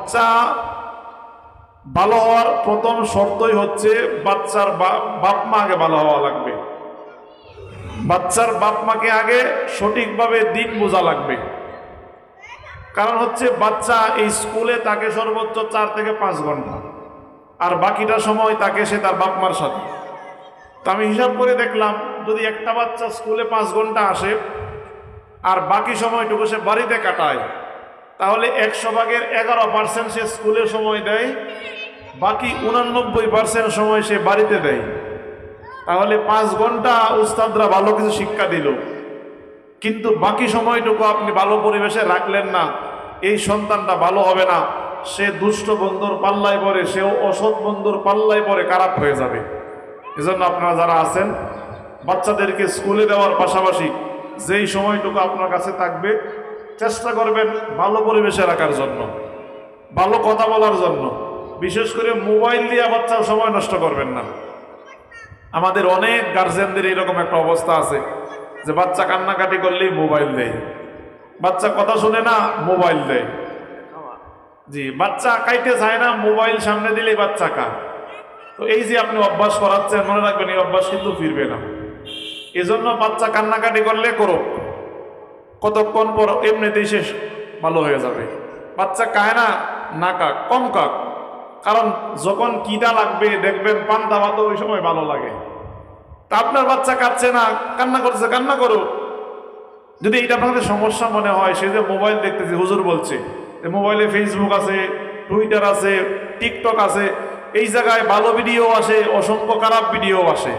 বাচ্চা ভালো হওয়ার প্রথম শর্তই হচ্ছে বাচ্চার বাপ মা আগে ভালো হওয়া লাগবে। বাচ্চার বাপ মাকে আগে সঠিকভাবে দিন বোঝা লাগবে। কারণ হচ্ছে বাচ্চা এই স্কুলে তাকে সর্বোচ্চ 4 থেকে 5 ঘন্টা, আর বাকিটা সময় তাকে সে তার বাপ মার সাথে। তো আমি হিসাব করে দেখলাম, যদি একটা বাচ্চা স্কুলে 5 ঘন্টা আসে আর বাকি সময়টুকু সে বাড়িতে কাটায়, তাহলে 100 ভাগের 11% সে স্কুলে সময় দেয়, বাকি 89% সময় সে বাড়িতে দেয়। তাহলে 5 ঘন্টা উস্তাদরা ভালো কিছু শিক্ষা দিল, কিন্তু বাকি সময়টুকু আপনি ভালো পরিবেশে রাখলেন না, এই সন্তানটা ভালো হবে না। সে দুষ্ট বন্ধুর পাল্লায় পড়ে, সেও অসৎ বন্ধুর পাল্লায় পড়ে খারাপ হয়ে যাবে। এজন্য আপনারা যারা আছেন, বাচ্চাদেরকে স্কুলে দেওয়ার পাশাপাশি যেই সময়টুকু আপনার কাছে থাকবে, চেষ্টা করবেন ভালো পরিবেশে রাখার জন্য, ভালো কথা বলার জন্য। বিশেষ করে মোবাইল দিয়ে বাচ্চার সময় নষ্ট করবেন না। আমাদের অনেক গার্জেনদের এরকম একটা অবস্থা আছে যে বাচ্চা কান্নাকাটি করলেই মোবাইল দেয়, বাচ্চা কথা শুনে না, মোবাইল দেয়। জি, বাচ্চা কাইতে চায় না, মোবাইল সামনে দিলেই বাচ্চা কা। তো এই যে আপনি অভ্যাস করাচ্ছেন, মনে রাখবেন এই অভ্যাস কিন্তু ফিরবে না। এজন্য বাচ্চা কান্নাকাটি করলে করুক, কতক্ষণ পর এমনিতেই শেষ ভালো হয়ে যাবে। বাচ্চা কায় না, না কাক, কম কাক। কারণ যখন কিটা লাগবে দেখবেন পান্তা ভাত ওই সময় ভালো লাগে। তা আপনার বাচ্চা কাঁদছে না, কান্না করছে, কান্না করুক। যদি এটা আপনাদের সমস্যা মনে হয়, সে যে মোবাইল দেখতেছে, হুজুর বলছে মোবাইলে ফেসবুক আছে, টুইটার আছে, টিকটক আছে, এই জায়গায় ভালো ভিডিও আসে, অসংখ্য খারাপ ভিডিও আসে।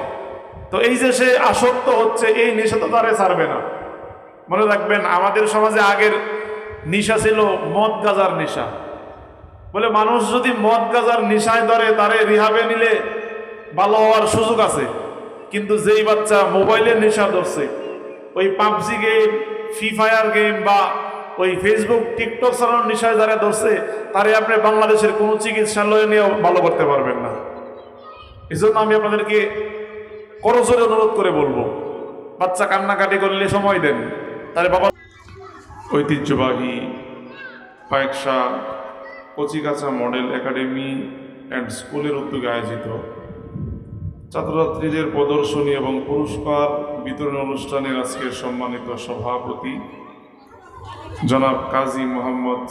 তো এই যে সে আসক্ত হচ্ছে, এই নেশা তো তারে ছাড়বে না। মনে রাখবেন, আমাদের সমাজে আগের নেশা ছিল মদ গাঁজার নেশা। বলে মানুষ যদি মদ গাঁজার নেশায় ধরে, তারে রিহাবে নিলে ভালো হওয়ার সুযোগ আছে। কিন্তু যেই বাচ্চা মোবাইলের নেশা ধরছে, ওই PUBG game, free fire game বা ওই ফেসবুক টিকটক চালানোর নেশায় যারা ধরছে, তারে আপনি বাংলাদেশের কোনো চিকিৎসালয়ে নিয়েও ভালো করতে পারবেন না। এই জন্য আমি আপনাদেরকে করজোরে অনুরোধ করে বলবো, বাচ্চা কান্নাকাটি করলে সময় দেন তারে বাবা। ঐতিহ্যবাহী পায়েকশা কচিকাঁচা মডেল একাডেমি অ্যান্ড স্কুলের উদ্যোগে আয়োজিত ছাত্রছাত্রীদের প্রদর্শনী এবং পুরস্কার বিতরণ অনুষ্ঠানের আজকের সম্মানিত সভাপতি জনাব কাজী মোহাম্মদ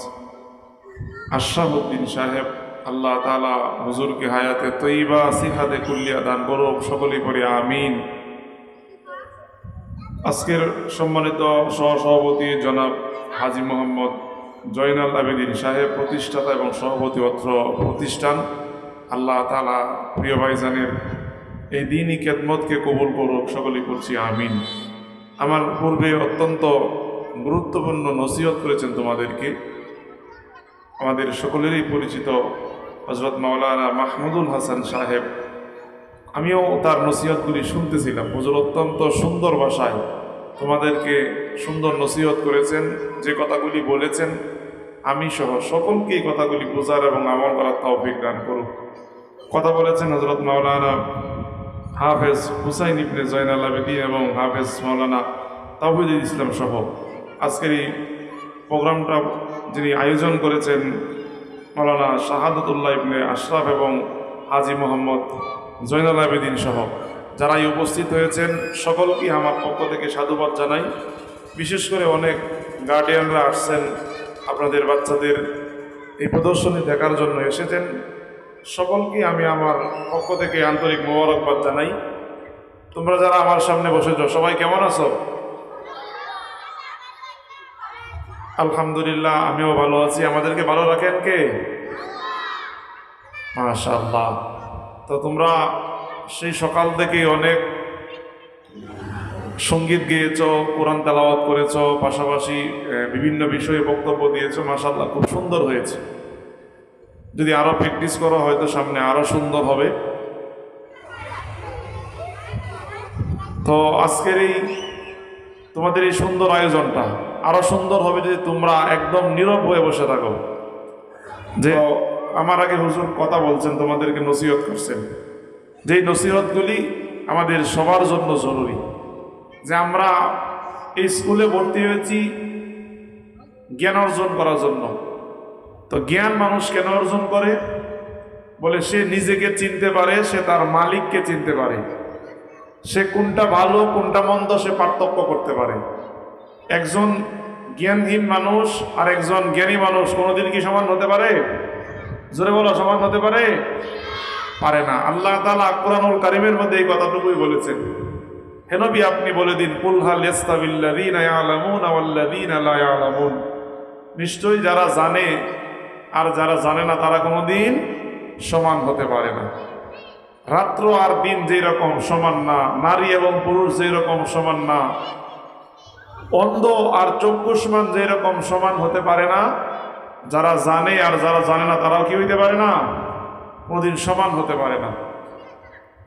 আশরাফ উদ্দিন সাহেব, আল্লাহ তাআলা হুজুরকে হায়াতে তৈবা সিহাদে কুল্লিয়া দান করুক, সকলেই পড়ি আমিন। আজকের সম্মানিত সহসভাপতি জনাব হাজী মোহাম্মদ জয়নাল আবেদিন সাহেব, প্রতিষ্ঠাতা এবং সভাপতি অত্র প্রতিষ্ঠান, আল্লাহ তাআলা প্রিয় ভাইজানের এই দিনই খেদমতকে কবুল করুক, সকলেই করছি আমিন। আমার পূর্বে অত্যন্ত গুরুত্বপূর্ণ নসিহত করেছেন তোমাদেরকে আমাদের সকলেরই পরিচিত হযরত মাওলানা মাহমুদুল হাসান সাহেব। আমিও তার নসিহতগুলি শুনতেছিলাম। হুজুর অত্যন্ত সুন্দর ভাষায় তোমাদেরকে সুন্দর নসিহত করেছেন। যে কথাগুলি বলেছেন, আমি সহ সকলকে এই কথাগুলি বোঝার এবং আমল করার তৌফিক দান করুক। কথা বলেছেন হযরত মাওলানা হাফেজ হুসাইন ইবনে জয়নাল আবেদিন এবং হাফেজ মাওলানা তাওহিদুল ইসলাম সহ। আজকের এই প্রোগ্রামটা যিনি আয়োজন করেছেন মাওলানা শাহাদাতুল্লাহ ইবনে আশরাফ এবং হাজী মোহাম্মদ জয়নাল আবেদিন সহ যারাই উপস্থিত হয়েছেন, সকলকে আমার পক্ষ থেকে সাধুবাদ জানাই। বিশেষ করে অনেক গার্ডিয়ানরা আসছেন, আপনাদের বাচ্চাদের এই প্রদর্শনী দেখার জন্য এসেছেন। সকলকে আমি আমার পক্ষ থেকে আন্তরিক মোবারকবাদ জানাই। তোমরা যারা আমার সামনে বসেছ, সবাই কেমন আছো? আলহামদুলিল্লাহ, আমিও ভালো আছি। আমাদেরকে ভালো রাখেন কে? মাশাআল্লাহ। তো তোমরা সেই সকাল থেকে অনেক সঙ্গীত গেয়েছ, কোরআন তেলাওয়াত করেছ, পাশাপাশি বিভিন্ন বিষয়ে বক্তব্য দিয়েছ। মাশাআল্লাহ, খুব সুন্দর হয়েছে। যদি আরো প্র্যাকটিস করা হয়তো সামনে আরো সুন্দর হবে। তো আজকের এই তোমাদের এই সুন্দর আয়োজনটা আরো সুন্দর হবে যদি তোমরা একদম নীরব হয়ে বসে থাকো। যে আমার আগে হুজুর কথা বলছেন, তোমাদেরকে নসিহত করছেন, যেই নসিহতগুলি আমাদের সবার জন্য জরুরি। যে আমরা এই স্কুলে ভর্তি হয়েছি জ্ঞান অর্জন করার জন্য, তো জ্ঞান মানুষ কেন অর্জন করে? বলে সে নিজেকে চিনতে পারে, সে তার মালিককে চিনতে পারে, সে কোনটা ভালো কোনটা মন্দ সে পার্থক্য করতে পারে। একজন জ্ঞানহীন মানুষ আর একজন জ্ঞানী মানুষ কোনোদিন কি সমান হতে পারে? জোরে বলো, সমান হতে পারে? পারে না। আল্লাহ তাআলা কুরআনুল কারীমের মধ্যে এই কথাটুকুই বলেছেন। হে নবী, আপনি বলে দিন, কুল হাল ইয়াস্তাবিল্লাযীনা ইয়ালামুনা ওয়াল্লাযীনা লা ইয়ালামুন, নিশ্চয়ই যারা জানে আর যারা জানে না তারা কোনোদিন সমান হতে পারে না। রাত্র আর দিন যেই রকম সমান না, নারী এবং পুরুষ যেই রকম সমান না, অন্ধ আর চক্ষুষ্মান যেই রকম সমান হতে পারে না, যারা জানে আর যারা জানে না তারাও কি হইতে পারে না? কোনোদিন সমান হতে পারে না।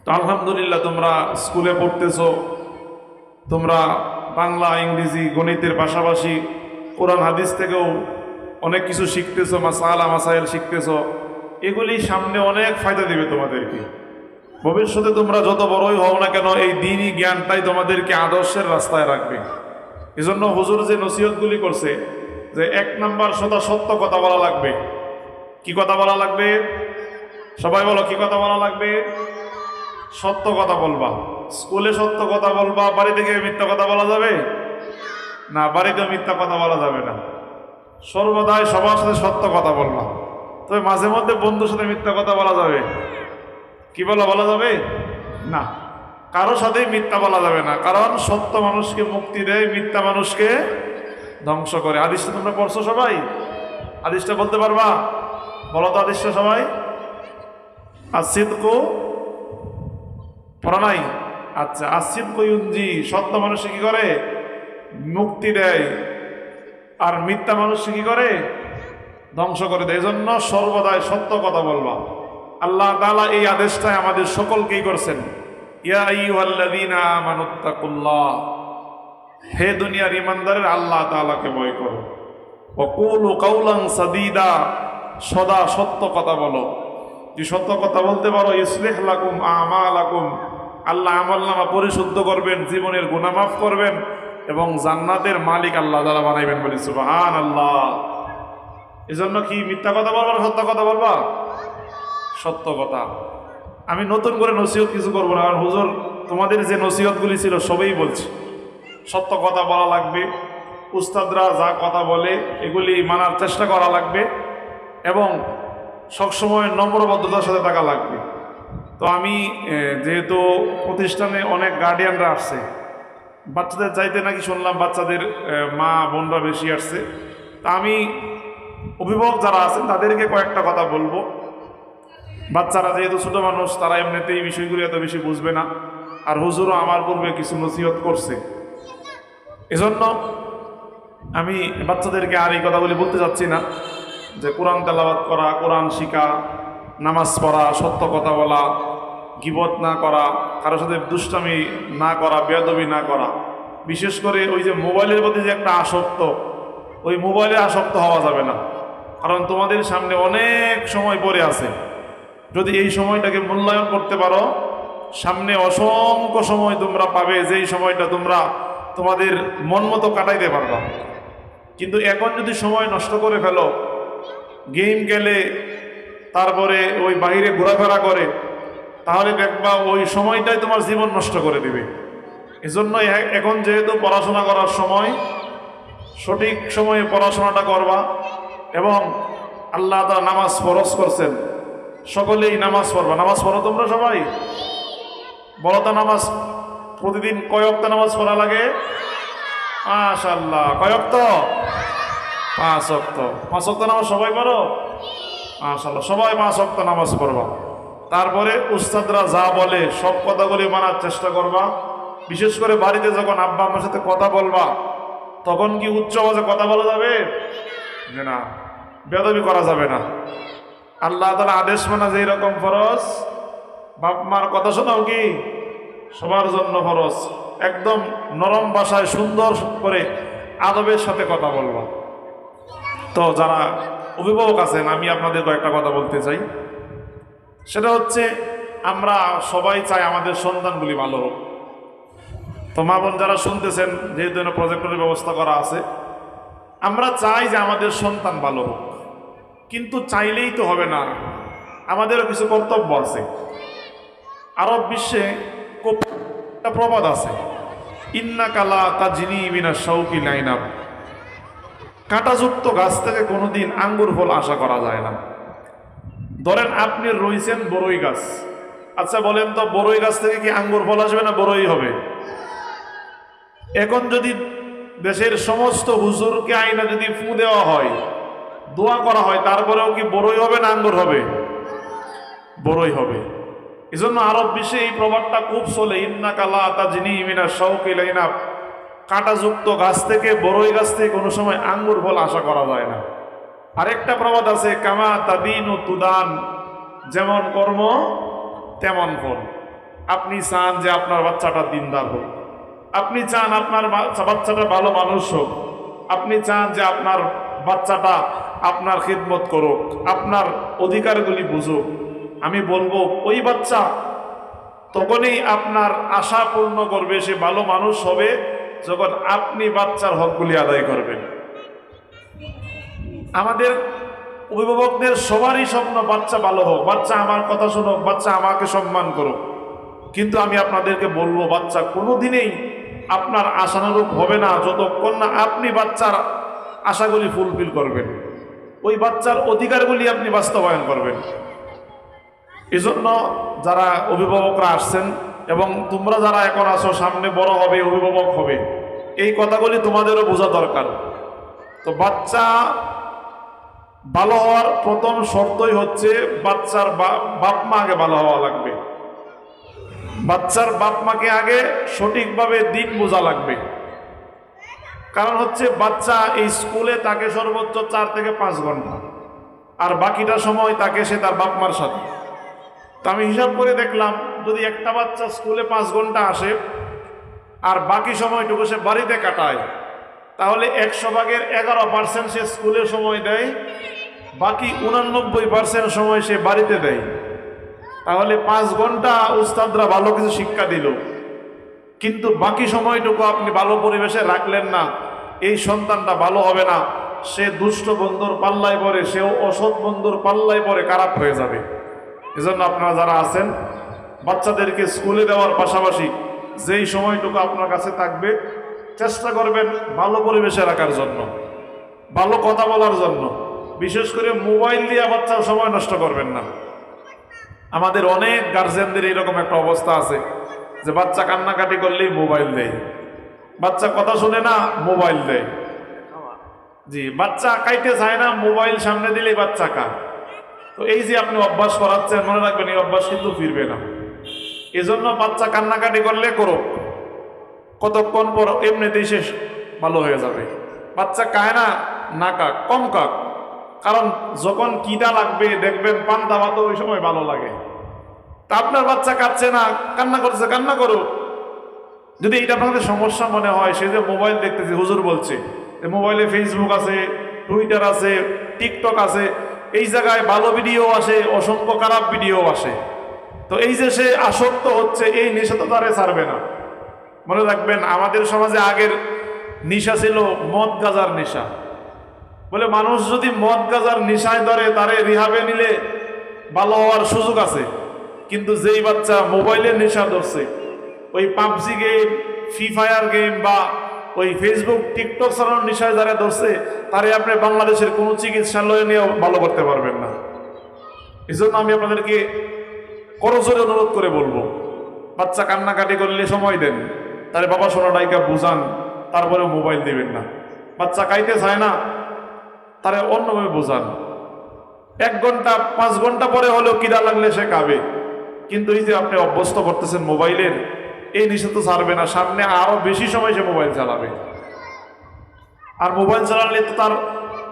তো আলহামদুলিল্লাহ, তোমরা স্কুলে পড়তেছো, তোমরা বাংলা ইংরেজি গণিতের পাশাপাশি কোরআন হাদিস থেকেও অনেক কিছু শিখতেছো, মাসালা মাসাইল শিখতেছো। এগুলি সামনে অনেক ফায়দা দিবে তোমাদেরকে। ভবিষ্যতে তোমরা যত বড়ই হও না কেন, এই দ্বীনি জ্ঞানটাই তোমাদেরকে আদর্শের রাস্তায় রাখবে। এজন্য হুজুর যে নসিহতগুলি করছে যে 1 নাম্বার সত্য কথা বলা লাগবে। কি কথা বলা লাগবে? সবাই বলো, কি কথা বলা লাগবে? সত্য কথা বলবা। স্কুলে সত্য কথা বলবা, বাড়ি থেকে মিথ্যা কথা বলা যাবে না, বাড়িতেও মিথ্যা কথা বলা যাবে না। সর্বদাই সবার সাথে সত্য কথা বলবা। তবে মাঝে মধ্যে বন্ধুর সাথে মিথ্যা কথা বলা যাবে? কি বলা যাবে না, কারোর সাথেই মিথ্যা বলা যাবে না, কারণ সত্য মানুষকে মুক্তি দেয়, মিথ্যা মানুষকে ধ্বংস করে। হাদিসটা তোমরা পড়ছো সবাই? হাদিসটা বলতে পারবা? বলো তো হাদিসটা সবাই। আসিদকু পড়া নাই? আচ্ছা, আসিদকু ইউনজি, সত্য মানুষকে কি করে? মুক্তি দেয়। আর মিথ্যা মানুষকে কি করে? ধ্বংস করে দেয়। এজন্য সর্বদাই সত্য কথা বলবা। আল্লাহ তাআলা এই আদেশটাই আমাদের সকলকেই করছেন, ইয়া আইয়ুহাল্লাযীনা আমানুত্তাকুল্লাহ, হে দুনিয়ার ঈমানদারের আল্লাহ তাআলাকে ভয় করো। ওয়া কুলু কাওলান সাদীদা, সদা সত্য কথা বলো। যে সত্য কথা বলতে পারো, ইসলিহ লাকুম আমালাকুম, আল্লাহ আমলনামা পরিশুদ্ধ করবেন, জীবনের গুনাহ মাফ করবেন এবং জান্নাতের মালিক আল্লাহ তাআলা বানাইবেন। বলি সুবহানাল্লাহ। এজন্য কি মিথ্যা কথা বলবা না সত্য কথা বলবা? সত্য কথা। আমি নতুন করে নসিহত কিছু করবো না, কারণ হুজুর তোমাদের যে নসিহতগুলি ছিল সবই বলছি। সত্য কথা বলা লাগবে, উস্তাদরা যা কথা বলে এগুলি মানার চেষ্টা করা লাগবে এবং সবসময় নম্রবদ্ধতার সাথে থাকা লাগবে। তো আমি যেহেতু প্রতিষ্ঠানে অনেক গার্ডিয়ানরা আসছে, বাচ্চাদের চাইতে নাকি শুনলাম বাচ্চাদের মা বোনরা বেশি আসছে, তা আমি অভিভাবক যারা আছেন তাদেরকে কয়েকটা কথা বলবো। বাচ্চারা যেহেতু ছোট মানুষ, তারা এমনিতেই এই বিষয়গুলি এত বেশি বুঝবে না, আর হুজুরও আমার পূর্বে কিছু নসিহত করছে। এজন্য আমি বাচ্চাদেরকে আর এই কথাগুলি বলতে চাচ্ছি না যে কোরআন তেলাওয়াত করা, কোরআন শিখা, নামাজ পড়া, সত্য কথা বলা, গীবত না করা, কারোর সাথে দুষ্টামি না করা, বেয়াদবি না করা। বিশেষ করে ওই যে মোবাইলের প্রতি যে একটা আসক্ত, ওই মোবাইলে আসক্ত হওয়া যাবে না, কারণ তোমাদের সামনে অনেক সময় পড়ে আছে। যদি এই সময়টাকে মূল্যায়ন করতে পারো, সামনে অসংখ্য সময় তোমরা পাবে, যেই সময়টা তোমরা তোমাদের মন মতো কাটাইতে পারবা। কিন্তু এখন যদি সময় নষ্ট করে ফেলো, গেম খেলে, তারপরে ওই বাইরে ঘোরাফেরা করে, তাহলে দেখবা ওই সময়টাই তোমার জীবন নষ্ট করে দিবে। এজন্য এখন যেহেতু পড়াশোনা করার সময়, সঠিক সময়ে পড়াশোনাটা করবা এবং আল্লাহ তাআলা নামাজ ফরজ করছেন, সকলেই নামাজ পড়বা। নামাজ পড়ো তোমরা সবাই? বলো তো, নামাজ প্রতিদিন কয় ওয়াক্ত নামাজ পড়া লাগে? মাশাআল্লাহ, কয় ওয়াক্ত? 5 ওয়াক্ত। 5 ওয়াক্ত নামাজ সবাই পড়ো? মাশাআল্লাহ, সবাই 5 ওয়াক্ত নামাজ পড়বা। তারপরে উস্তাদরা যা বলে সব কথাগুলি মানার চেষ্টা করবা। বিশেষ করে বাড়িতে যখন আব্বা আম্মার সাথে কথা বলবা, তখন কি উচ্চ আওয়াজে কথা বলা যাবে? যে না, বেয়াদবি করা যাবে না। আল্লাহ তাআলা আদেশ মানা যেই রকম ফরজ, বাপ মার কথা শোনাও কি সবার জন্য ফরজ। একদম নরম ভাষায় সুন্দর করে আদবের সাথে কথা বলবা। তো যারা অভিভাবক আছেন, আমি আপনাদের কয়েকটা কথা বলতে চাই। সেটা হচ্ছে, আমরা সবাই চাই আমাদের সন্তানগুলি ভালো হোক। তো মা বোন যারা শুনতেছেন, যেহেতু প্রজেক্টরের ব্যবস্থা করা আছে, আমরা চাই যে আমাদের সন্তান ভালো হোক। কিন্তু চাইলেই তো হবে না, আমাদেরও কিছু কর্তব্য আছে। আরব বিশ্বে একটা প্রবাদ আছে, ইন্নাকা লা তাজনি মিনাশ শাউকি লাইনাব, কাঁটাযুক্ত গাছ থেকে কোনোদিন আঙ্গুর ফল আশা করা যায় না। ধরেন আপনি রইছেন বড়ই গাছ, আচ্ছা বলেন তো বড়ই গাছ থেকে কি আঙ্গুর ফল আসবে না বড়ই হবে? এখন যদি দেশের সমস্ত হুজুরকে আইনা যদি ফু দেওয়া হয়, দোয়া করা হয়, তারপরেও কি বড়ই হবে না আঙ্গুর হবে? বড়ই হবে। এজন্য আরব বিশ্বে এই প্রবাদটা খুব চলে, ইন্নাকা লা তাজনি মিনাশ শাউকি লাইনাব, কাঁটাযুক্ত গাছ থেকে বড়ই গাছ থেকে কোনো সময় আঙ্গুর ফল আশা করা যায় না। আরেকটা প্রবাদ আছে, কামা তাদিনু তুদান, যেমন কর্ম তেমন ফল। আপনি চান যে আপনার বাচ্চাটা দিনদার হোক, আপনি চান আপনার বাচ্চাটা ভালো মানুষ হোক, আপনি চান যে আপনার বাচ্চাটা আপনার খিদমত করুক, আপনার অধিকারগুলি বুঝুক, আমি বলবো ওই বাচ্চা তখনই আপনার আশা পূর্ণ করবে, সে ভালো মানুষ হবে যখন আপনি বাচ্চার হকগুলি আদায় করবেন। আমাদের অভিভাবকদের সবারই স্বপ্ন বাচ্চা ভালো হোক, বাচ্চা আমার কথা শুনুক, বাচ্চা আমাকে সম্মান করুক। কিন্তু আমি আপনাদেরকে বলবো বাচ্চা কোনোদিনই আপনার আশানুরূপ হবে না যতক্ষণ না আপনি বাচ্চার আশাগুলি ফুলফিল করবেন, ওই বাচ্চার অধিকারগুলি আপনি বাস্তবায়ন করবেন। এজন্য যারা অভিভাবকরা আসছেন এবং তোমরা যারা এখন আসো, সামনে বড় হবে, অভিভাবক হবে, এই কথাগুলি তোমাদেরও বোঝা দরকার। তো বাচ্চা ভালো হওয়ার প্রথম শর্তই হচ্ছে বাচ্চার বাপ মা আগে ভালো হওয়া লাগবে। বাচ্চার বাপ মাকে আগে সঠিকভাবে দিন বোঝা লাগবে। কারণ হচ্ছে বাচ্চা এই স্কুলে তাকে সর্বোচ্চ 4 থেকে 5 ঘন্টা, আর বাকিটা সময় তাকে সে তার বাপ মার সাথে। তো আমি হিসাব করে দেখলাম, যদি একটা বাচ্চা স্কুলে 5 ঘন্টা আসে আর বাকি সময়টুকু সে বাড়িতে কাটায়, তাহলে 100 ভাগের 11% সে স্কুলে সময় দেয়, বাকি 89% সময় সে বাড়িতে দেয়। তাহলে 5 ঘন্টা উস্তাদরা ভালো কিছু শিক্ষা দিল, কিন্তু বাকি সময়টুকু আপনি ভালো পরিবেশে রাখলেন না, এই সন্তানটা ভালো হবে না, সে দুষ্ট বন্ধুর পাল্লায় পড়ে, সেও অসৎ বন্ধুর পাল্লায় পড়ে খারাপ হয়ে যাবে। এজন্য আপনারা যারা আছেন বাচ্চাদেরকে স্কুলে দেওয়ার পাশাপাশি যেই সময়টুকু আপনার কাছে থাকবে চেষ্টা করবেন ভালো পরিবেশে রাখার জন্য, ভালো কথা বলার জন্য। বিশেষ করে মোবাইল দিয়ে বাচ্চার সময় নষ্ট করবেন না। আমাদের অনেক গার্জেনদের এইরকম একটা অবস্থা আছে যে বাচ্চা কান্নাকাটি করলেই মোবাইল দেয়, বাচ্চা কথা শুনে না মোবাইল দেয়, জি বাচ্চা কাইতে চায় না, মোবাইল সামনে দিলেই বাচ্চা কান। তো এই যে আপনি অভ্যাস করাচ্ছেন, মনে রাখবেন এই অভ্যাস কিন্তু ফিরবে না। এজন্য বাচ্চা কান্নাকাটি করলে করো, কতক্ষণ পর এমনিতেই শেষ ভালো হয়ে যাবে। বাচ্চা কায় না, না কাক, কম কাক, কারণ যখন কিদা লাগবে দেখবেন পান্তা ভাত ওই সময় ভালো লাগে। তা আপনার বাচ্চা কাঁদছে না, কান্না করছে, কান্না করো। যদি এটা আপনাদের সমস্যা মনে হয়, সে যে মোবাইল দেখতেছে, হুজুর বলছে মোবাইলে ফেসবুক আছে, টুইটার আছে, টিকটক আছে, এই জায়গায় ভালো ভিডিও আসে, অসংখ্য খারাপ ভিডিও আসে। তো এই যে সে আসক্ত হচ্ছে, এই নেশা তো তারে ছাড়বে না। মনে রাখবেন আমাদের সমাজে আগের নেশা ছিল মদ গাঁজার নেশা। বলে মানুষ যদি মদ গাঁজার নেশায় ধরে তারে রিহাবে নিলে ভালো হওয়ার সুযোগ আছে। কিন্তু যেই বাচ্চা মোবাইলের নেশা ধরছে, ওই PUBG game, free fire game বা ওই ফেসবুক টিকটক চালানোর নেশায় যারা ধরছে, তারে আপনি বাংলাদেশের কোনো চিকিৎসালয়ে নিয়েও ভালো করতে পারবেন না। এই জন্য আমি আপনাদেরকে করজোরে অনুরোধ করে বলবো, বাচ্চা কান্নাকাটি করলে সময় দেন, তারে বাবা সোনা ডাইকা বুঝান, তারপরেও মোবাইল দিবেন না। বাচ্চা খাইতে চায় না, তারে অন্যভাবে বোঝান। 1 ঘন্টা 5 ঘন্টা পরে হলেও কিরা লাগলে সে খাবে। কিন্তু এই যে আপনি অভ্যস্ত করতেছেন মোবাইলের, এই নেশা তো ছাড়বে না, সামনে আরো বেশি সময় সে মোবাইল চালাবে। আর মোবাইল চালালে তো তার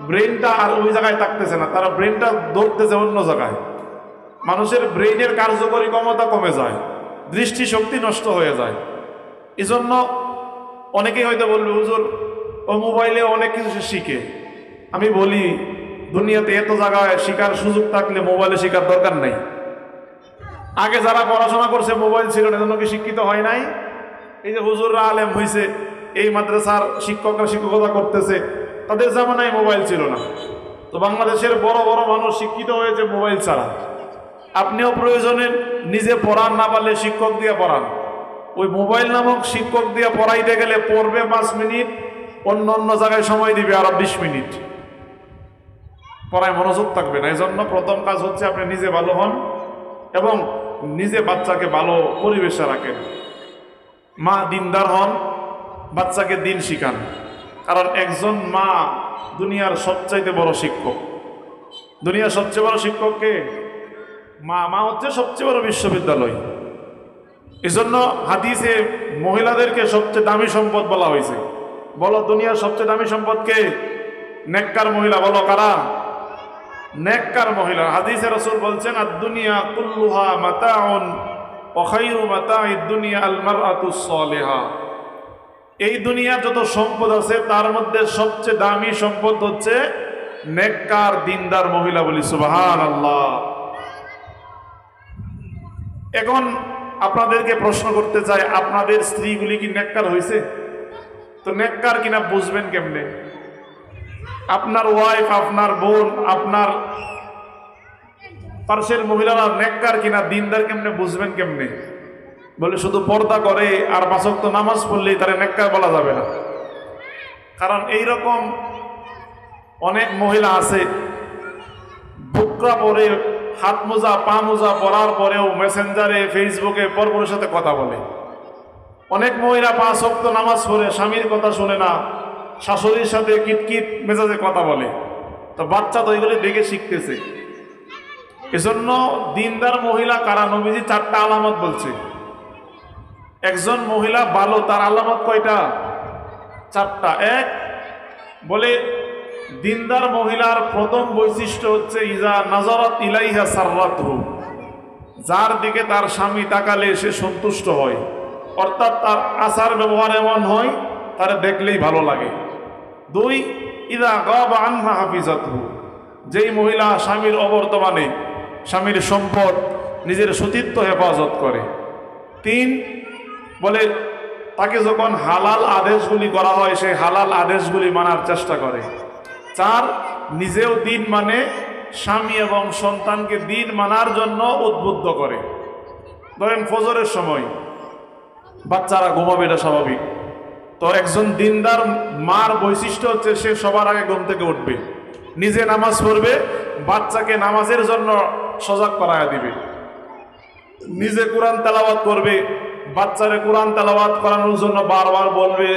ব্রেনটা আর ওই জায়গায় থাকতেছে না, তার ব্রেনটা ধরতেছে অন্য জায়গায়। মানুষের ব্রেইনের কার্যকরী ক্ষমতা কমে যায়, দৃষ্টিশক্তি নষ্ট হয়ে যায়। এজন্য অনেকেই হয়তো বলবে হুজুর ও মোবাইলে অনেক কিছু সে শিখে। আমি বলি দুনিয়াতে এত জায়গায় শিকার সুযোগ থাকলে মোবাইলে শিকার দরকার নেই। আগে যারা পড়াশোনা করছে মোবাইল ছিল না, এজন্য কি শিক্ষিত হয় নাই? এই যে হুজুররা আলেম হয়েছে, এই মাদ্রাসার শিক্ষকরা শিক্ষকতা করতেছে, তাদের জামানায় মোবাইল ছিল না। তো বাংলাদেশের বড় বড় মানুষ শিক্ষিত হয়েছে মোবাইল ছাড়া। আপনিও প্রয়োজনে নিজে পড়ান, না পারলে শিক্ষক দিয়ে পড়ান। ওই মোবাইল নামক শিক্ষক দিয়ে পড়াইতে গেলে পড়বে 5 মিনিট, অন্য অন্য জায়গায় সময় দিবে আরো 20 মিনিট, পড়ায় মনোযোগ থাকবে না। এই জন্য প্রথম কাজ হচ্ছে আপনি নিজে ভালো হন এবং নিজে বাচ্চাকে ভালো পরিবেশে রাখেন। মা দিনদার হন, বাচ্চাকে দিন শিখান। কারণ একজন মা দুনিয়ার সবচাইতে বড় শিক্ষক। দুনিয়ার সবচেয়ে বড় শিক্ষক কে? মা। মা হচ্ছে সবচেয়ে বড় বিশ্ববিদ্যালয়। এজন্য হাদিসে মহিলাদেরকে সবচেয়ে দামি সম্পদ বলা হয়েছে। বলো দুনিয়ার সবচেয়ে দামি সম্পদ কে? নেককার মহিলা। বলো কারা? নেককার মহিলা। হাদিসে রাসূল বলছেন আদ-দুনিয়া কুল্লুহা মাতাউন ওয়া খায়রু মাতাইদ দুনিয়া আল মারআতুস সালিহা। এই দুনিয়া যত সম্পদ আছে তার মধ্যে সবচেয়ে দামি সম্পদ হচ্ছে নেককার দিনদার মহিলা। বলি সুবহানাল্লাহ। এখন আপনাদেরকে প্রশ্ন করতে চাই, আপনাদের স্ত্রীগুলি কি নেককার হয়েছে? তো নেককার কিনা বুঝবেন কেমনে? আপনার ওয়াইফ, আপনার বোন, আপনার পার্শ্বের মহিলারা নেককার কিনা দিনদার কেমনে বুঝবেন কেমনে? বলে শুধু পর্দা করে আর 5 ওয়াক্ত নামাজ পড়লেই তারা নেককার বলা যাবে না। কারণ এইরকম অনেক মহিলা আছে বুকরা পরে, হাত মোজা পা মোজা পরার পরেও মেসেঞ্জারে ফেসবুকে পরপরের সাথে কথা বলে। অনেক মহিলা 5 ওয়াক্ত নামাজ পড়ে স্বামীর কথা শুনে না, শাশুড়ির সাথে কিটকিট মেজাজে কথা বলে। তো বাচ্চা তো এগুলো দেখে শিখতেছে। এজন্য দিনদার মহিলা কারা? নবীজি 4টা আলামত বলছে। একজন মহিলা ভালো, তার আলামত কয়টা? 4টা। এক বলে দিনদার মহিলার প্রথম বৈশিষ্ট্য হচ্ছে ইজা নাজারাত ইলাইহা সাররাতহু, যার দিকে তার স্বামী তাকালে সে সন্তুষ্ট হয়। অর্থাৎ তার আচার ব্যবহার এমন হয় তার দেখলেই ভালো লাগে। 2 ইজা গাবা আনহা হাফিজাতহু, যেই মহিলা স্বামীর অবর্তমানে স্বামীর সম্পদ, নিজের সতীত্ব হেফাজত করে। 3 বলে তাকে যখন হালাল আদেশগুলি করা হয় সেই হালাল আদেশগুলি মানার চেষ্টা করে। 4 নিজেও দিন মানে স্বামী এবং সন্তানকে দিন মানার জন্য উদ্বুদ্ধ করে। ধরেন ফজরের সময় বাচ্চারা ঘুমাবে, এটা স্বাভাবিক। তো একজন দিনদার মার বৈশিষ্ট্য হচ্ছে সে সবার আগে ঘুম থেকে উঠবে, নিজে নামাজ পড়বে, বাচ্চাকে নামাজের জন্য সজাগ করায় দিবে, নিজে কোরআন তেলাওয়াত করবে, বাচ্চারে কোরআন তেলাওয়াত করানোর জন্য বারবার বলবে,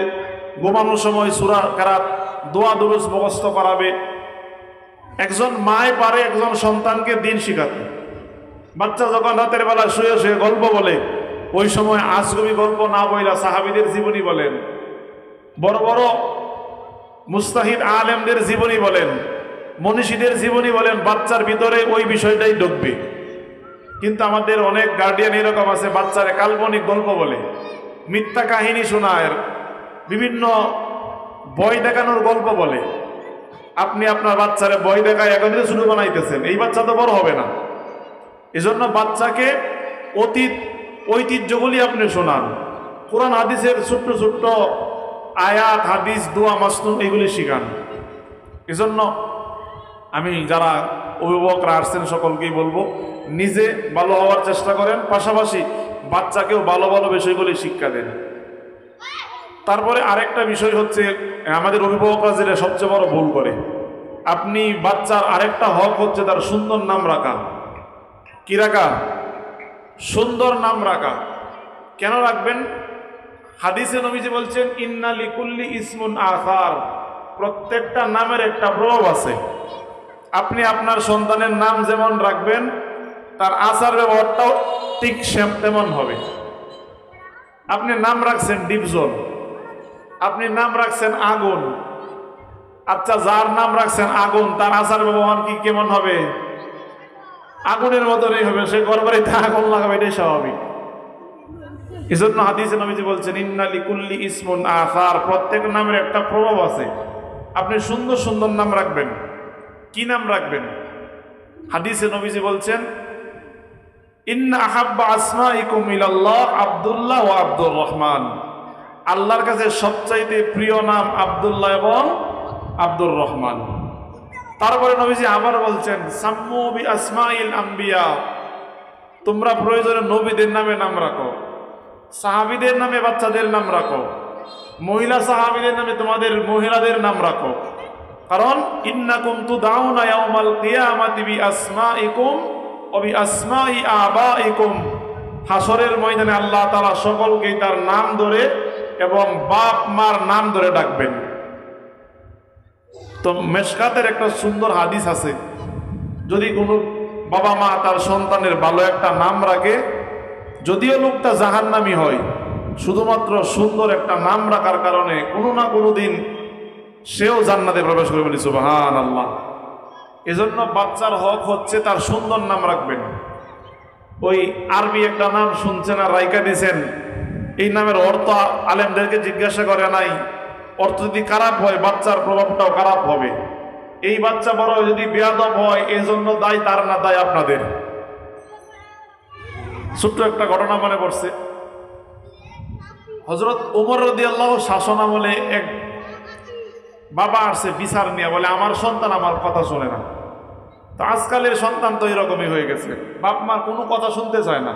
ঘুমানোর সময় সূরা কেরাত, দোয়া দুরুদ মুখস্থ করাবে। একজন মায় পারে একজন সন্তানকে দিন শিখাতে। বাচ্চা যখন রাতের বেলা শুয়ে শুয়ে গল্প বলে, ওই সময় আজগুবি গল্প না বইলা সাহাবীদের জীবনী বলেন, বড় বড় মুস্তাহিদ আলেমদের জীবনী বলেন, মনীষীদের জীবনী বলেন, বাচ্চার ভিতরে ওই বিষয়টাই ঢুকবে। কিন্তু আমাদের অনেক গার্ডিয়ান এরকম আছে, বাচ্চারে কাল্পনিক গল্প বলে, মিথ্যা কাহিনী শোনায়, বিভিন্ন বই দেখানোর গল্প বলে। আপনি আপনার বাচ্চারে বই দেখায় এখন থেকে শুরু বানাইতেছেন, এই বাচ্চা তো বড় হবে না। এজন্য বাচ্চাকে অতীত ঐতিহ্যগুলি আপনি শোনান, কোরআন হাদিসের ছোট্ট ছোট্ট আয়াত, হাদিস, দোয়া, মাসনুন এগুলি শিখান। এজন্য আমি যারা অভিভাবকরা আসছেন সকলকেই বলবো, নিজে ভালো হওয়ার চেষ্টা করেন, পাশাপাশি বাচ্চাকেও ভালো ভালো বিষয়গুলি শিক্ষা দেন। তারপরে আরেকটা বিষয় হচ্ছে আমাদের অভিভাবকরা যেটা সবচেয়ে বড় ভুল করে, আপনি বাচ্চার আরেকটা হক হচ্ছে তার সুন্দর নাম রাখা। কি রাখা? সুন্দর নাম রাখা। কেন রাখবেন? হাদিসে নবীজি বলছেন ইন্না লিকুল্লি ইসমুন আসার, প্রত্যেকটা নামের একটা প্রভাব আছে। আপনি আপনার সন্তানের নাম যেমন রাখবেন তার আচার ব্যবহারটাও ঠিক তেমন হবে। আপনি নাম রাখছেন ডিপজল, আপনি নাম রাখছেন আগুন, আচ্ছা যার নাম রাখছেন আগুন তার আচার ব্যবহার কি কেমন হবে? আগুনের মতনই হবে, সে ঘরবাড়িতে আগুন লাগাবে, এটাই স্বাভাবিক। এজন্য হাদিসে নবীজি বলছেন ইন্না লিকুল্লি ইসমুন আসার, প্রত্যেক নামের একটা প্রভাব আছে। আপনি সুন্দর সুন্দর নাম রাখবেন। কি নাম রাখবেন? হাদিসে নবীজি বলছেন ইন্না আহাব্বা আসমাইকুম ইলাল্লাহ আব্দুল্লাহ ওয়া আব্দুর রহমান, আল্লাহর কাছে সবচাইতে প্রিয় নাম আব্দুল্লাহ এবং আব্দুর রহমান। তারপরে নবীজি আবার বলছেন সাম্মু বি আসমাইল আম্বিয়া, তোমরা প্রয়োজনে নবীদের নামে নাম রাখো, সাহাবীদের নামে বাচ্চাদের নাম রাখো, মহিলা সাহাবীদের নামে তোমাদের মহিলাদের নাম রাখো। কারণ ইন্নাকুম তুদাউনা ইয়াউমাল কিয়ামাতি বি আসমাইকুম ওয়া বি আসমাই আবাইকুম, হাসরের ময়দানে আল্লাহ তাআলা সকলকেই তার নাম ধরে এবং বাপ মার নাম ধরে ডাকবেন। তো মেশকাতের একটা সুন্দর হাদিস আছে, যদি কোনো বাবা মা তার সন্তানের ভালো একটা নাম রাখে, যদিও লোকটা জাহান্নামী হয়, শুধুমাত্র সুন্দর একটা নাম রাখার কারণে কোনো না কোনো দিন সেও জান্নাতে প্রবেশ করে, বলি সুবহানাল্লাহ। এজন্য বাচ্চার হক হচ্ছে তার সুন্দর নাম রাখবেন। ওই আরবি একটা নাম শুনছেন আর রাইকা দিছেন, এই নামের অর্থ আলেমদেরকে জিজ্ঞাসা করে নাই। অর্থ যদি খারাপ হয় বাচ্চার প্রভাবটাও খারাপ হবে। এই বাচ্চা বড় যদি বেয়াদব হয় এই জন্য দায় তার না, দায় আপনাদের। ছোট্ট একটা ঘটনা মনে পড়ছে, হযরত ওমর রাদিয়াল্লাহু শাসন আমলে এক বাবা আসছে বিচার নিয়ে, বলে আমার সন্তান আমার কথা শোনে না। তো আজকালের সন্তান তো এরকমই হয়ে গেছে, বাপ মার কোনো কথা শুনতে চায় না,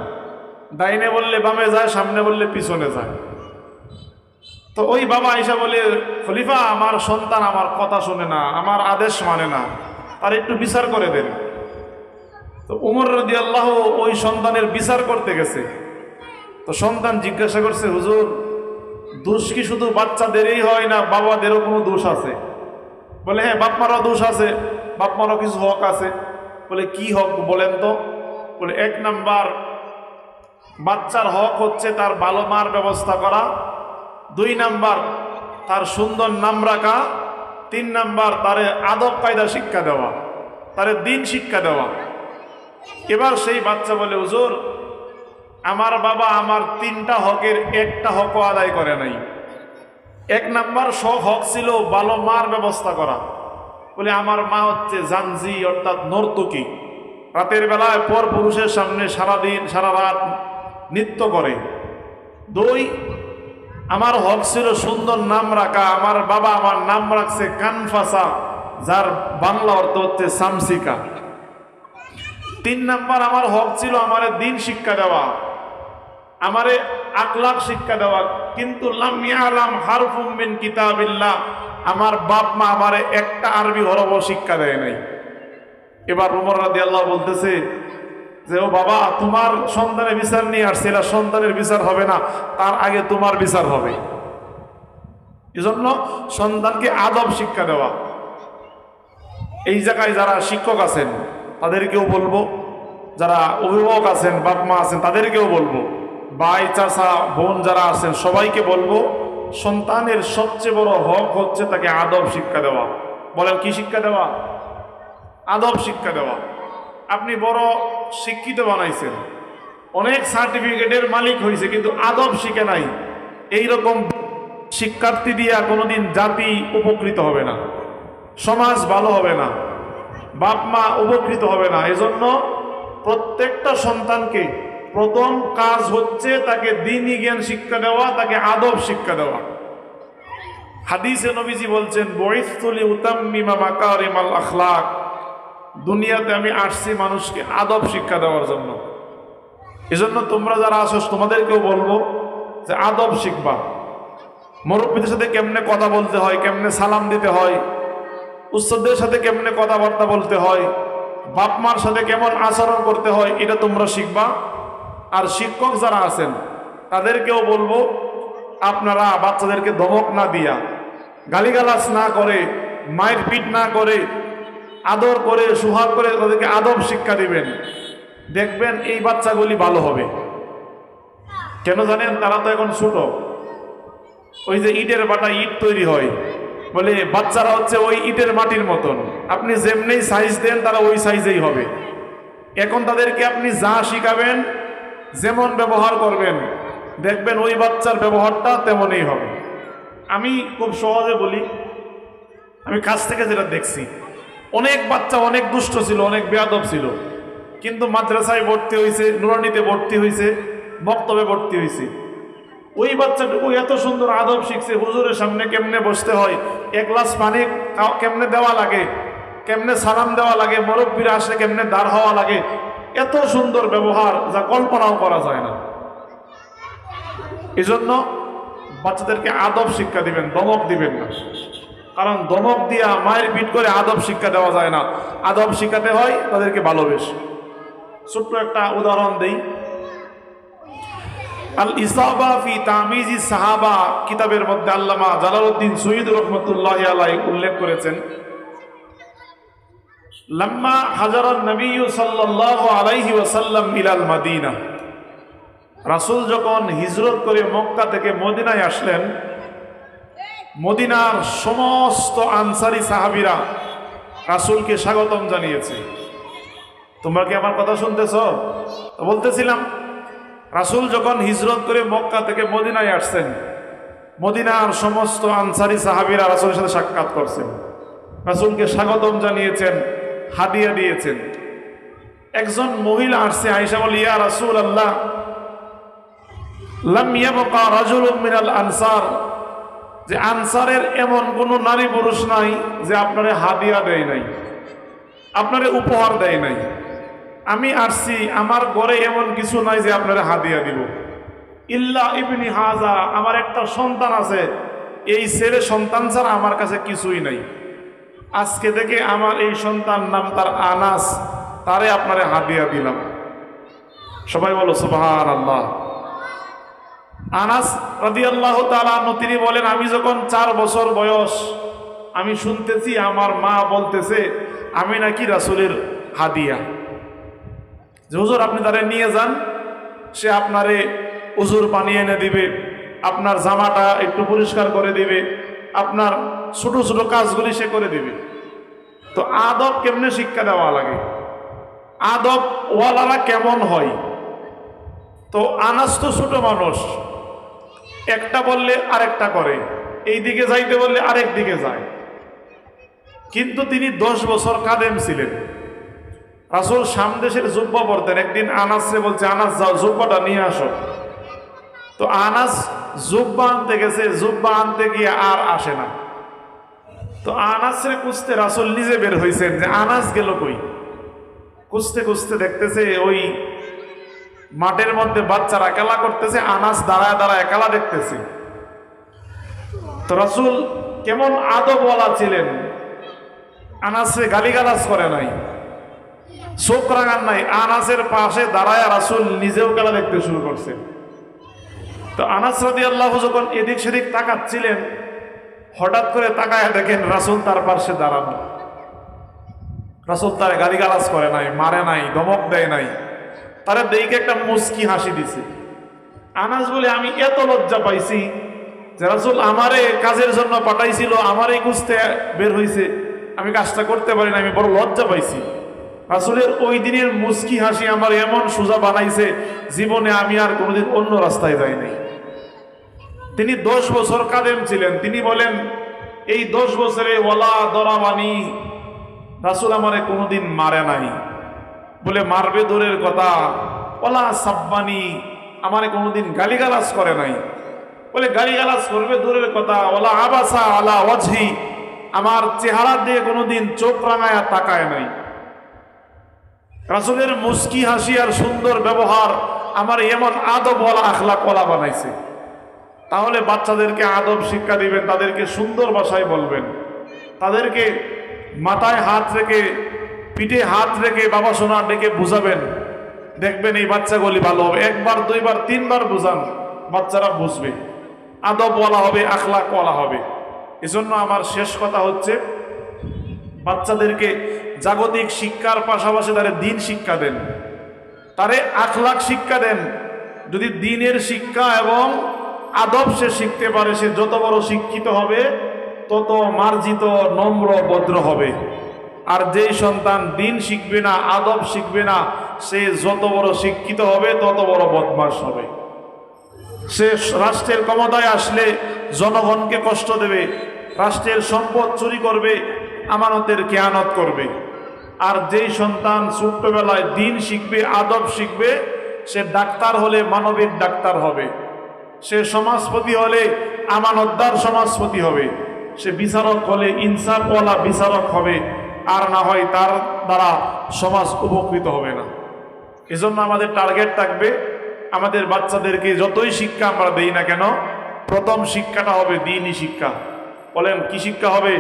ডাইনে বললে বামে যায়, সামনে বললে পিছনে যায়। তো ওই বাবা আয়েশা বলে, খলিফা আমার সন্তান আমার কথা শোনে না, আমার আদেশ মানে না, তার একটু বিচার করে দেন। তো ওমর রাদিয়াল্লাহু ওই সন্তানের বিচার করতে গেছে। তো সন্তান জিজ্ঞাসা করছে, হুজুর দোষ কি শুধু বাচ্চাদেরই হয় না বাবাদেরও কোনো দোষ আছে? বলে হ্যাঁ, বাপ মারও দোষ আছে, বাপ মারও কিছু হক আছে। বলে কি হক বলেন তো? বলে এক নাম্বার, বাচ্চার হক হচ্ছে তার ভালো মার ব্যবস্থা করা, 2 নাম্বার তার সুন্দর নাম রাখা, 3 নাম্বার তারে আদব কায়দা শিক্ষা দেওয়া, তারে দিন শিক্ষা দেওয়া। এবার সেই বাচ্চা বলে, হুজুর আমার বাবা আমার 3টা হকের একটা হকও আদায় করে নাই। 1 নাম্বার হক ছিল ভালো মার ব্যবস্থা করা। বলে আমার মা হচ্ছে জানজি অর্থাৎ নর্তকী, রাতের বেলায় পর পুরুষের সামনে সারাদিন সারা রাত নৃত্য করে। 2 আমার হক ছিল সুন্দর নাম রাখা, আমার বাবা আমার নাম রাখছে কানফাসা, যার বাংলা অর্থ হচ্ছে সামসিকা। 3 নাম্বার আমার হক ছিল আমারে দিন শিক্ষা দেওয়া, আমারে আখলাক শিক্ষা দেওয়া। কিন্তু লাম ইয়ালাম হারফুম মিন কিতাবিল্লাহ, আমার বাপ মা আমারে একটা আরবি হরফ শিক্ষা দেয় নাই। এবার ওমর রাদিয়াল্লাহু বলতেছে যে, ও বাবা তোমার সন্তানের বিচার নিয়ে আসছে, এটা সন্তানের বিচার হবে না, তার আগে তোমার বিচার হবে। এজন্য সন্তানকে আদব শিক্ষা দেওয়া। এই জায়গায় যারা শিক্ষক আছেন তাদেরকেও বলবো, যারা অভিভাবক আছেন বাপ মা আছেন তাদেরকেও বলবো, ভাই চাচা বোন যারা আছেন সবাইকে বলবো, সন্তানের সবচেয়ে বড় হক হচ্ছে তাকে আদব শিক্ষা দেওয়া। বলেন কি শিক্ষা দেওয়া? আদব শিক্ষা দেওয়া। আপনি বড় শিক্ষিত বানাইছেন, অনেক সার্টিফিকেটের মালিক হয়েছে, কিন্তু আদব শিখে নাই, এইরকম শিক্ষার্থী দিয়া কোনোদিন জাতি উপকৃত হবে না, সমাজ ভালো হবে না, বাপ মা উপকৃত হবে না। এজন্য প্রত্যেকটা সন্তানকে প্রথম কাজ হচ্ছে তাকে দ্বীনি জ্ঞান শিক্ষা দেওয়া, তাকে আদব শিক্ষা দেওয়া। হাদিসে নবীজি বলছেন, বুইসতু লিউতাম্মিমা মাকারিমাল আখলাক, দুনিয়াতে আমি আসছি মানুষকে আদব শিক্ষা দেওয়ার জন্য। এজন্য তোমরা যারা আসো তোমাদেরকেও বলবো যে আদব শিখবা। মুরব্বীদের সাথে কেমনে কথা বলতে হয়, কেমনে সালাম দিতে হয়, উস্তাদদের সাথে কেমনে কথাবার্তা বলতে হয়, বাপ মার সাথে কেমন আচরণ করতে হয়, এটা তোমরা শিখবা। আর শিক্ষক যারা আছেন তাদেরকেও বলবো, আপনারা বাচ্চাদেরকে ধমক না দিয়া, গালিগালাজ না করে, মায়ের পিট না করে, আদর করে সুহাগ করে তাদেরকে আদব শিক্ষা দিবেন। দেখবেন এই বাচ্চাগুলি ভালো হবে। কেন জানেন? তারা তো এখন ছোট, ওই যে ইটের বাটা ইট তৈরি হয়, বলে বাচ্চারা হচ্ছে ওই ইটের মাটির মতন, আপনি যেমনি সাইজ দেন তারা ওই সাইজেই হবে। এখন তাদেরকে আপনি যা শিখাবেন, যেমন ব্যবহার করবেন, দেখবেন ওই বাচ্চার ব্যবহারটা তেমনই হবে। আমি খুব সহজে বলি, আমি কাছ থেকে যেটা দেখছি, অনেক বাচ্চা অনেক দুষ্ট ছিল, অনেক বেয়াদব ছিল, কিন্তু মাদ্রাসায় ভর্তি হয়েছে, নুরানিতে ভর্তি হয়েছে, মক্তবে ভর্তি হয়েছে। ওই বাচ্চাটুকু এত সুন্দর আদব শিখছে, হুজুরের সামনে কেমনে বসতে হয়, 1 গ্লাস পানি কেমনে দেওয়া লাগে, কেমনে সালাম দেওয়া লাগে, মুরব্বীরা আসলে কেমনে দাঁড় হওয়া লাগে, এত সুন্দর ব্যবহার যা কল্পনাও করা যায় না। এজন্য বাচ্চাদেরকে আদব শিক্ষা দিবেন, দমক দিবেন না। কারণ দমক দিয়া মায়ের পিঠ করে আদব শিক্ষা দেওয়া যায় না। আদব শিখাতে হয় তাদেরকে ভালোবেসে। ছোট্ট একটা উদাহরণ দেই। আল ইসাবা ফি তামিজি সাহাবা কিতাবের মধ্যে আল্লামা জালালউদ্দিন সৈয়দ রহমতুল্লাহ আলাইহি উল্লেখ করেছেন, লাম্মা হাজারান নবী সাল্লাল্লাহু আলাইহি ওয়াসাল্লাম ইলাল মাদিনা, রাসূল যখন হিজরত করে মক্কা থেকে মদিনায় আসলেন, মদিনার সমস্ত আনসারী সাহাবীরা রাসূলকে স্বাগতম জানিয়েছে। তোমরা কি আমার কথা শুনতেছ? তো বলতেছিলাম, রাসূল যখন হিজরত করে মক্কা থেকে মদিনায় আসছেন, মদিনার সমস্ত আনসারী সাহাবীরা রাসূলের সাথে সাক্ষাৎ করছেন, রাসূলকে স্বাগতম জানিয়েছেন, হাদিয়া দিয়েছেন। একজন মহিলা আসছে, আয়েশা বলে, ইয়া রাসূলুল্লাহ, লাম ইয়াবকা রাজুলুম মিনাল আনসার, যে আনসারের এমন কোন নারী পুরুষ নাই যে আপনারে হাদিয়া দেয় নাই, আপনারে উপহার দেয় নাই। আমি আসছি, আমার ঘরে এমন কিছু নাই যে আপনারে হাদিয়া দিব। ইল্লা ইবনি হাজা, আমার একটা সন্তান আছে, এই ছেলে সন্তান ছাড়া আমার কাছে কিছুই নাই। আজকে থেকে আমার এই সন্তান নাম তার আনাস, তারে আপনারে হাদিয়া দিলাম। সবাই বলো সুবহানাল্লাহ। আনাস রাদিয়াল্লাহু তাআলা আনহু তিনি বলেন, আমি যখন 4 বছর বয়স, আমি শুনতেছি আমার মা বলতেছে আমি নাকি রাসূলের হাদিয়া। যে হুজুর আপনি তারে নিয়ে যান, সে আপনারে উজুর পানি এনে দিবে, আপনার জামাটা একটু পরিষ্কার করে দিবে, আপনার ছোট ছোট কাজগুলি সে করে দিবে। তো আদব কেমনে শিক্ষা দেওয়া লাগে, আদব ওয়ালারা কেমন হয়? তো আনাস তো ছোট মানুষ, একটা বললে আরেকটা করে, এই দিকে যাইতে বললে আরেক দিকে যায়। কিন্তু তিনি 10 বছর কাদেম ছিলেন। রাসূল সামদেশের জুব্বা পরতেন। একদিন আনাসরে বলছে, আনাস যাও জুব্বাটা নিয়ে আসো। তো আনাস জুব্বা আনতে গেছে, জুব্বা আনতে গিয়ে আর আসে না। তো আনাসরে খুঁজতে রাসূল নিজে বের হয়েছেন যে আনাস গেল কই। খুঁজতে খুঁজতে দেখতেছে ওই মাঠের মধ্যে বাচ্চারা খেলা করতেছে, আনাস দাঁড়ায় দাঁড়ায় খেলা দেখতেছে। তো রাসূল কেমন আদবওয়ালা ছিলেন, আনাসরে গালিগালাজ করে নাই, চোখ রাঙান নাই, আনাসের পাশে দাঁড়ায় রাসূল নিজেও খেলা দেখতে শুরু করছেন। তো আনাস রাদিয়াল্লাহু যখন এদিক সেদিক তাকাচ্ছিলেন, হঠাৎ করে তাকায় দেখেন রাসূল তার পাশে দাঁড়ানো। রাসূল তার গালিগালাজ করে নাই, মারে নাই, ধমক দেয় নাই, তারা দেখে একটা মুস্কি হাসি দিছে। আনাস বলে, আমি এত লজ্জা পাইছি যে রাসূল আমারে কাজের জন্য পাঠাইছিল, আমারই খুঁজতে বের হইছে, আমি কাজটা করতে পারি না, আমি বড় লজ্জা পাইছি। রাসূলের ওই দিনের মুস্কি হাসি আমার এমন সোজা বানাইছে, জীবনে আমি আর কোনোদিন অন্য রাস্তায় যাই নাই। তিনি 10 বছর কাদেম ছিলেন। তিনি বলেন, এই 10 বছরে ওয়ালা দরাবানি, রাসূল আমারে কোনোদিন মারে নাই। বলে মারবে দূরের কথা, ওয়ালা সাব্বানি, আমারে কোনোদিন গালিগালাজ করে নাই। বলে গালিগালাজ করবে দূরের কথা, ওয়ালা আবাসা আলা ওয়াজহি, আমার চেহারা দিয়ে কোনোদিন চোখ রাঙায়া তাকায় নাই। রাসূলের মুস্কি হাসি আর সুন্দর ব্যবহার আমার এমন আদবওয়ালা আখলাকওয়ালা বানাইছে। তাহলে বাচ্চাদেরকে আদব শিক্ষা দিবেন, তাদেরকে সুন্দর ভাষায় বলবেন, তাদেরকে মাথায় হাত রেখে পিঠে হাত রেখে বাবা সোনা ডেকে বুঝাবেন। দেখবেন এই বাচ্চাগুলি ভালো হবে। 1 বার 2 বার 3 বার বুঝান, বাচ্চারা বুঝবে, আদবওয়ালা হবে, আখলাকওয়ালা হবে। এজন্য আমার শেষ কথা হচ্ছে, বাচ্চাদেরকে জাগতিক শিক্ষার পাশাপাশি তারে দিন শিক্ষা দেন, তারে আখলাক শিক্ষা দেন। যদি দিনের শিক্ষা এবং আদব সে শিখতে পারে, সে যত বড় শিক্ষিত হবে তত মার্জিত, নম্র, ভদ্র হবে। আর যেই সন্তান দিন শিখবে না, আদব শিখবে না, সে যত বড় শিক্ষিত হবে তত বড় বদমাশ হবে। সে রাষ্ট্রের ক্ষমতায় আসলে জনগণকে কষ্ট দেবে, রাষ্ট্রের সম্পদ চুরি করবে, আমানতের খেয়ানত করবে। আর যেই সন্তান ছোট্টবেলায় দিন শিখবে, আদব শিখবে, সে ডাক্তার হলে মানবিক ডাক্তার হবে, সে সমাজপতি হলে আমানতদার সমাজপতি হবে, সে বিচারক হলে ইনসাফওয়ালা বিচারক হবে, আর না হয় তার দ্বারা সমাজ উপকৃত হবে না। এজন্য আমাদের টার্গেট থাকবে আমাদের বাচ্চাদেরকে যতই শিক্ষা আমরা দেই না কেন, প্রথম শিক্ষাটা হবে দ্বীনি শিক্ষা। বলেন কি শিক্ষা হবে?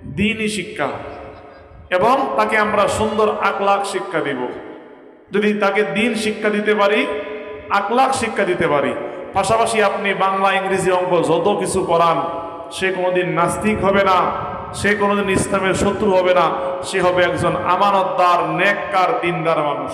দ্বীনি শিক্ষা। এবং তাকে আমরা সুন্দর আখলাক শিক্ষা দিব। যদি তাকে দ্বীন শিক্ষা দিতে পারি, আখলাক শিক্ষা দিতে পারি, পাশাপাশি আপনি বাংলা, ইংরেজি, অঙ্ক যত কিছু পড়ান, সে কোনোদিন নাস্তিক হবে না, সে কোনোদিন ইসলামের শত্রু হবে না, সে হবে একজন আমানতদার, নেককার, দিনদার মানুষ।